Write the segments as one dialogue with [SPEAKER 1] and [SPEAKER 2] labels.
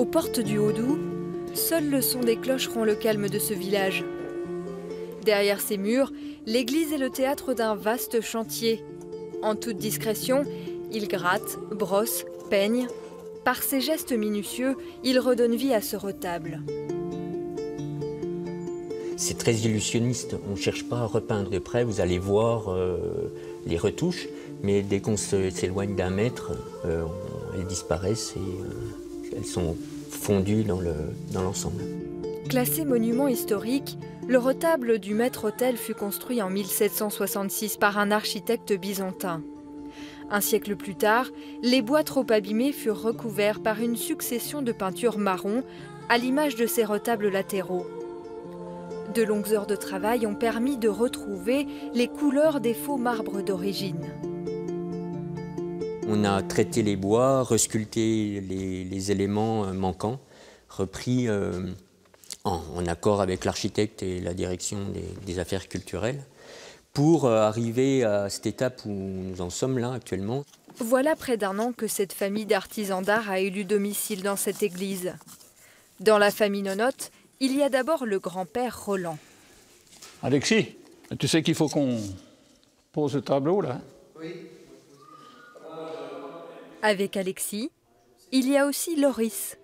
[SPEAKER 1] Aux portes du Haut-Doubs, seul le son des cloches rompt le calme de ce village. Derrière ces murs, l'église est le théâtre d'un vaste chantier. En toute discrétion, il gratte, brosse, peigne. Par ses gestes minutieux, il redonne vie à ce retable.
[SPEAKER 2] C'est très illusionniste, on ne cherche pas à repeindre de près, vous allez voir les retouches, mais dès qu'on s'éloigne d'un mètre, elles disparaissent et elles sont fondues dans l'ensemble.
[SPEAKER 1] Classé monument historique, le retable du maître-autel fut construit en 1766 par un architecte byzantin. Un siècle plus tard, les bois trop abîmés furent recouverts par une succession de peintures marron, à l'image de ces retables latéraux. De longues heures de travail ont permis de retrouver les couleurs des faux marbres d'origine.
[SPEAKER 2] On a traité les bois, resculpté les éléments manquants, repris en accord avec l'architecte et la direction des affaires culturelles, pour arriver à cette étape où nous en sommes là actuellement.
[SPEAKER 1] Voilà près d'1 an que cette famille d'artisans d'art a élu domicile dans cette église. Dans la famille Nonotte, il y a d'abord le grand-père Roland.
[SPEAKER 3] Alexis, tu sais qu'il faut qu'on pose le tableau là? Oui.
[SPEAKER 1] Avec Alexis, il y a aussi Loris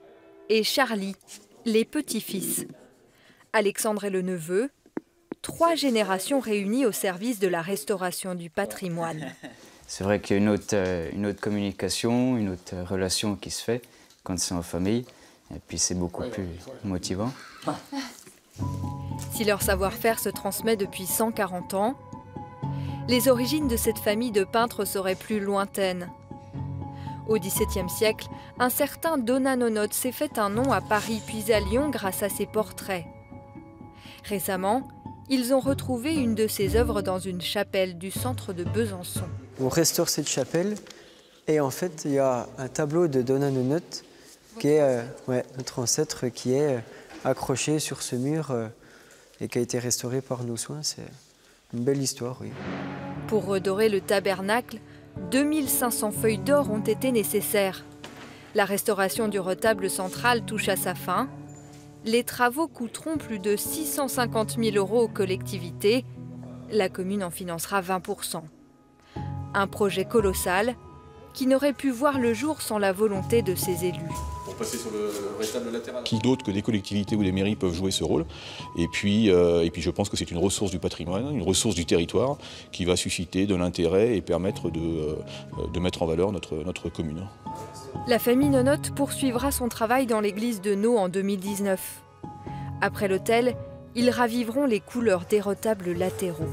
[SPEAKER 1] et Charlie, les petits-fils. Alexandre est le neveu, 3 générations réunies au service de la restauration du patrimoine.
[SPEAKER 4] C'est vrai qu'il y a une autre communication, une autre relation qui se fait quand c'est en famille. Et puis c'est beaucoup plus motivant.
[SPEAKER 1] Si leur savoir-faire se transmet depuis 140 ans, les origines de cette famille de peintres seraient plus lointaines. Au XVIIe siècle, un certain Donat Nonotte s'est fait un nom à Paris puis à Lyon grâce à ses portraits. Récemment, ils ont retrouvé une de ses œuvres dans une chapelle du centre de Besançon.
[SPEAKER 5] On restaure cette chapelle et en fait, il y a un tableau de Donat Nonotte qui est notre ancêtre qui est accroché sur ce mur et qui a été restauré par nos soins. C'est une belle histoire, oui.
[SPEAKER 1] Pour redorer le tabernacle, 2500 feuilles d'or ont été nécessaires. La restauration du retable central touche à sa fin. Les travaux coûteront plus de 650 000 € aux collectivités. La commune en financera 20%. Un projet colossal qui n'aurait pu voir le jour sans la volonté de ses élus.
[SPEAKER 6] Pour passer sur le rétable latéral.
[SPEAKER 7] Qui d'autre que des collectivités ou des mairies peuvent jouer ce rôle. Et puis je pense que c'est une ressource du patrimoine, une ressource du territoire qui va susciter de l'intérêt et permettre de mettre en valeur notre commune.
[SPEAKER 1] La famille Nonotte poursuivra son travail dans l'église de Naux en 2019. Après l'autel, ils raviveront les couleurs des retables latéraux.